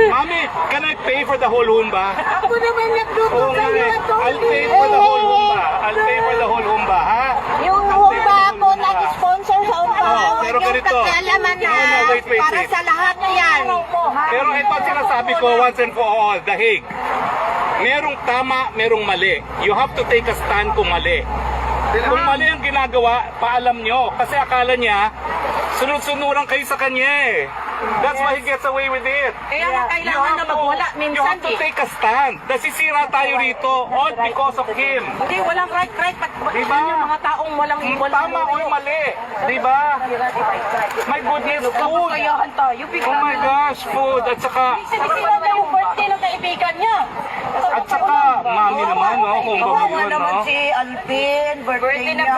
Mami, can I pay for the whole humba? Ako naman nagluto Oo nga kayo, eh. attorney. I'll pay for the whole humba. I'll pay for the whole humba, ha? Yung humba ako nag-sponsor sa humba. Oo, pero Yung ganito. kakialaman na No, no, wait, para wait. sa lahat yan. Pero ito ang sinasabi ko once and for all, dahig. Merong tama, merong mali. You have to take a stand kung mali. Kung mali ang ginagawa, paalam nyo. Kasi akala niya, sunod-sunuran kayo sa kanya eh. That's why he gets away with it. Kaya nga kailangan na magwala You minsan have to eh. take a stand. Nasisira tayo rito all because of him. Hindi, walang right. Diba? Yung mga taong walang Tama or mali. Diba? My goodness, food. Kayahan tayo. Oh my gosh, food. At saka, Sila na yung birthday ng kaibigan niya. at saka, mami naman, no? Kung ba Kawawa yun, naman no? si Alvin, birthday niya.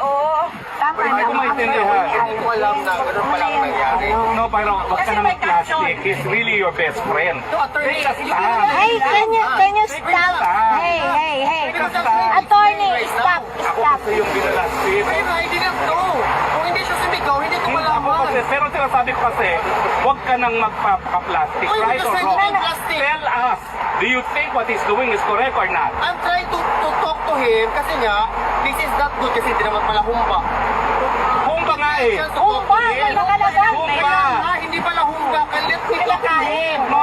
oh. Tama Hindi ko maintindihan. Hindi ko alam na gano'n palang nangyari. No, pero wag ka na mag-plastic. He's really your best friend. Take a stand. Hey, can you stop? Hey. Take a stand. Attorney, stop. Ako kasi yung binalastik. Pero I didn't know. Kung hindi siya sumigaw, hindi ko Ako malaman. kasi, pero sinasabi ko kasi, huwag ka nang magpapaka-plastic, Uy, right or kasi wrong? hindi plastic. Tell us, do you think what he's doing is correct or not? I'm trying to talk to him kasi nga, this is not good kasi hindi naman pala humba. Humba nga eh. Humba, may nakalagay. Humba. Ah, hindi pala humba. Let me talk to him. No,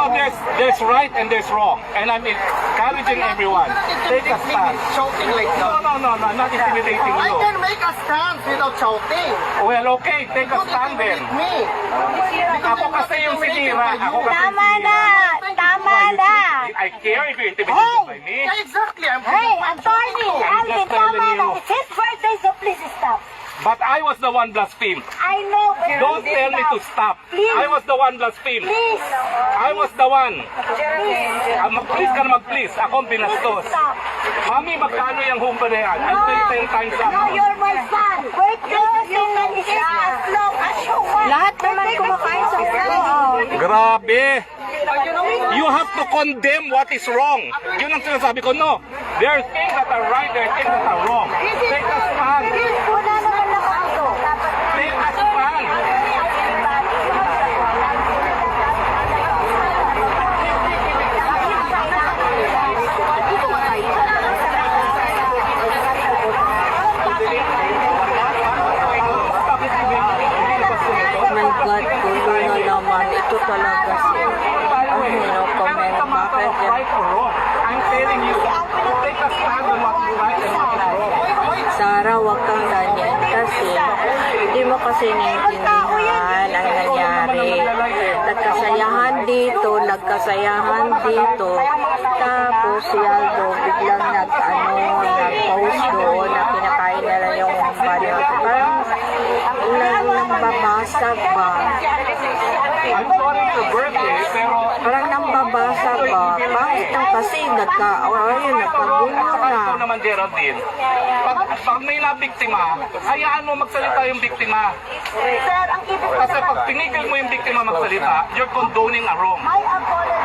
there's right and there's wrong. And I'm encouraging everyone. Take a stand. Shouting like that. No, not intimidating I you. can make a stand without shouting. Well, okay, take a Don't stand then. intimidate me. Ako kasi yung sinira. Ako kasi yung Tama na. sinira. Tama na. I care if you're intimidated by me. Yeah, exactly. I'm Hey, attorney, Alvin, just telling tama na. you. It's his birthday, so please stop. But I was the one blasphemed. I know, but Don't please tell me to stop. Please. I was the one blasphemed. Please. I was the one. Please. Mag-please ka na mag-please. Ako ang binastos. Stop. Mami, magkano yung humba na yan? I'll pay 10 times up. No, you're my son. Birthday season is as long as you want. Lahat naman kumakain sa Grabe. You have to condemn what is wrong. Yun ang sinasabi ko, no. There are things that are right, there are things that are wrong. Take a stand. Wala naman nakaso. Take a stand. My God, tuloy na naman. Ito talaga si no comment. Bakit yan? Right or wrong. I'm telling you, take a stand on what is right and what is wrong. Sarah, wag kang ganyan kasi hindi mo kasi naiintindihan ang nangyari. Nagkasayahan dito, tapos si Aldo biglang nag-post doon na kinakain nila yung body. Parang lang babasag ba? I'm sorry for birthday, pero Parang nang babasag ba? Bakit ang kasi nagkagulo ito na? naman, Geraldine, pag may nabiktima, hayaan mo magsalita yung biktima. Sir, ang ibig Kasi pag pinigil mo yung biktima magsalita, you're condoning a wrong. my apology.